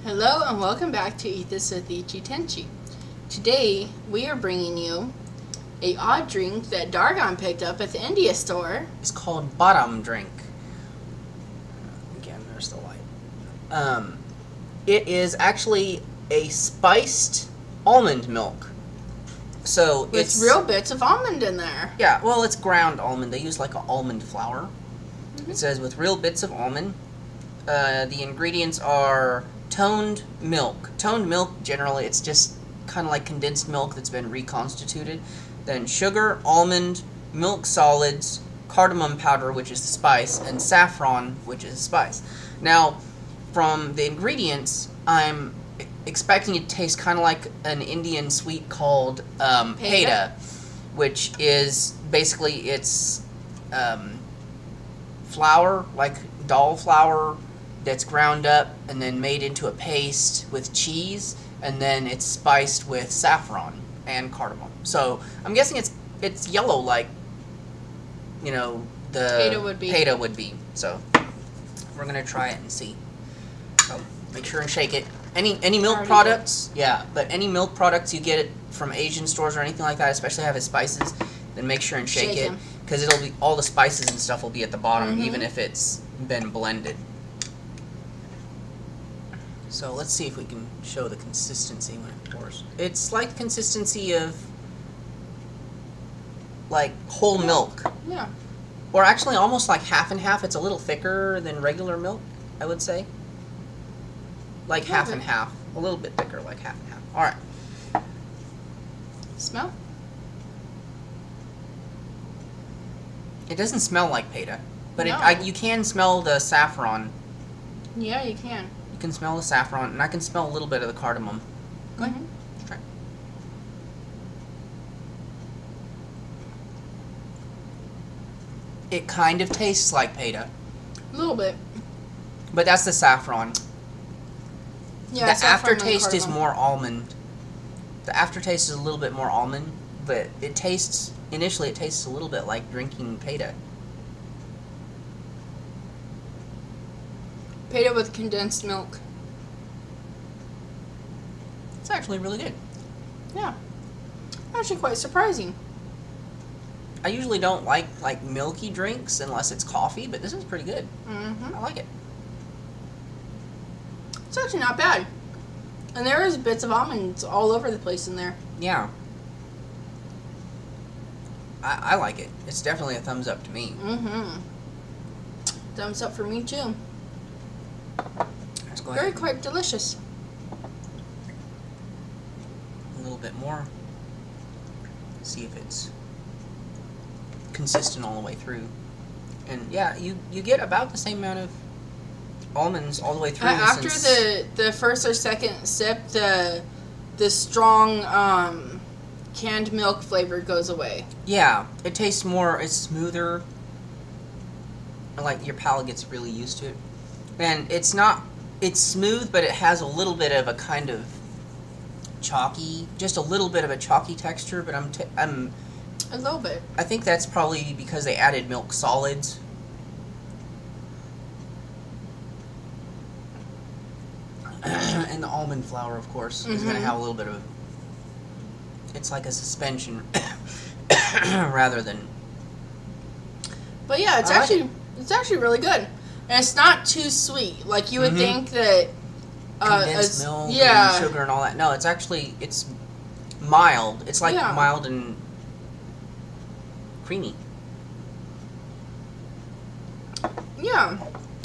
Hello and welcome back to Eat This with Ichi Tenchi. Today we are bringing you a odd drink that Dargon picked up at the India store. It's called Badam Drink. Again, there's the light. It is actually a spiced almond milk. So With it's real bits of almond in there. Yeah, well, it's ground almond. They use like an almond flour. Mm-hmm. It says with real bits of almond. The ingredients are toned milk. Toned milk, generally, it's just kind of like condensed milk that's been reconstituted. Then sugar, almond, milk solids, cardamom powder, which is the spice, and saffron, which is the spice. Now, from the ingredients, I'm expecting it to taste kind of like an Indian sweet called peda, which is basically it's flour, like dal flour, that's ground up and then made into a paste with cheese, and then it's spiced with saffron and cardamom. So I'm guessing it's yellow, like the peda would be. So we're gonna try it and see. So make sure and shake it. Any milk products, but any milk products you get it from Asian stores or anything like that, especially have its spices, then make sure and shake it, because it'll be all the spices and stuff will be at the bottom, even if it's been blended. So let's see if we can show the consistency when it pours. It's like consistency of like whole milk. Yeah. Or actually almost like half and half. It's a little thicker than regular milk, I would say. Like half and half. A little bit thicker, like half and half. Alright. Smell? It doesn't smell like peda, but No. you can smell the saffron. Yeah, you can. You can smell the saffron, and I can smell a little bit of the cardamom. Go ahead. Let's try. It kind of tastes like peda. A little bit. But that's the saffron. Yeah, the aftertaste is more almond. The aftertaste is a little bit more almond, but initially it tastes a little bit like drinking peda. Peda with condensed milk. It's actually really good. Yeah. Actually quite surprising. I usually don't like milky drinks unless it's coffee, but this is pretty good. Mm-hmm. I like it. It's actually not bad. And there is bits of almonds all over the place in there. Yeah. I like it. It's definitely a thumbs up to me. Mm-hmm. Thumbs up for me too. Let's go Very ahead. quite delicious. A little bit more. See if it's consistent all the way through. And yeah, you get about the same amount of almonds all the way through. After the first or second sip, the strong canned milk flavor goes away. Yeah, it tastes more. It's smoother. Like your palate gets really used to it, and it's smooth, but it has a little bit of a kind of chalky, just a little bit of a chalky texture. But I'm a little bit. I think that's probably because they added milk solids. And the almond flour, of course, is going to have a little bit of... It's like a suspension rather than... But yeah, it's actually really good. And it's not too sweet. Like you would think that... condensed milk and sugar and all that. No, it's mild. It's like mild and creamy. Yeah.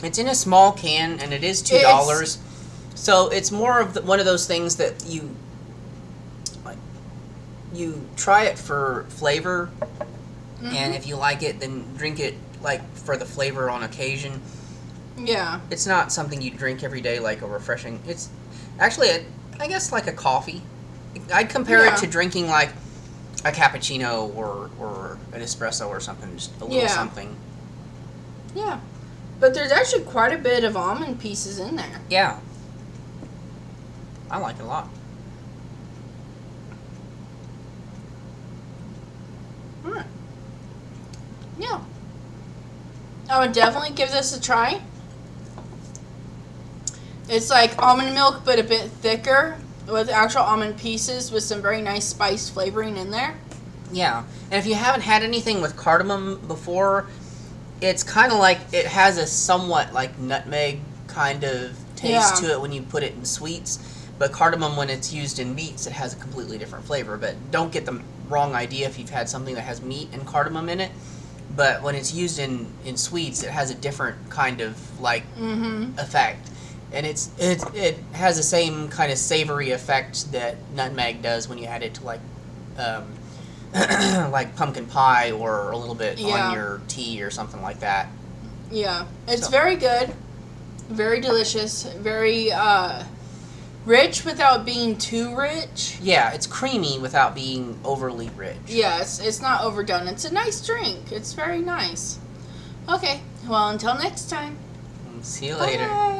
It's in a small can, and it is $2. So it's more of one of those things that you try it for flavor, and if you like it, then drink it like for the flavor on occasion. Yeah. It's not something you drink every day like a refreshing. It's actually, I guess, like a coffee. I'd compare it to drinking like a cappuccino or an espresso or something, just a little something. Yeah. But there's actually quite a bit of almond pieces in there. Yeah. I like it a lot. Yeah. I would definitely give this a try. It's like almond milk, but a bit thicker with actual almond pieces with some very nice spice flavoring in there. Yeah, and if you haven't had anything with cardamom before, it's kind of like it has a somewhat like nutmeg kind of taste to it when you put it in sweets. But cardamom, when it's used in meats, it has a completely different flavor. But don't get the wrong idea if you've had something that has meat and cardamom in it. But when it's used in sweets, it has a different kind of like effect. And it has the same kind of savory effect that nutmeg does when you add it to like like pumpkin pie or a little bit on your tea or something like that. Yeah, it's very good, very delicious, very rich without being too rich. Yeah, it's creamy without being overly rich. Yes, it's not overdone. It's a nice drink. It's very nice. Okay, well, until next time. See you later. Bye.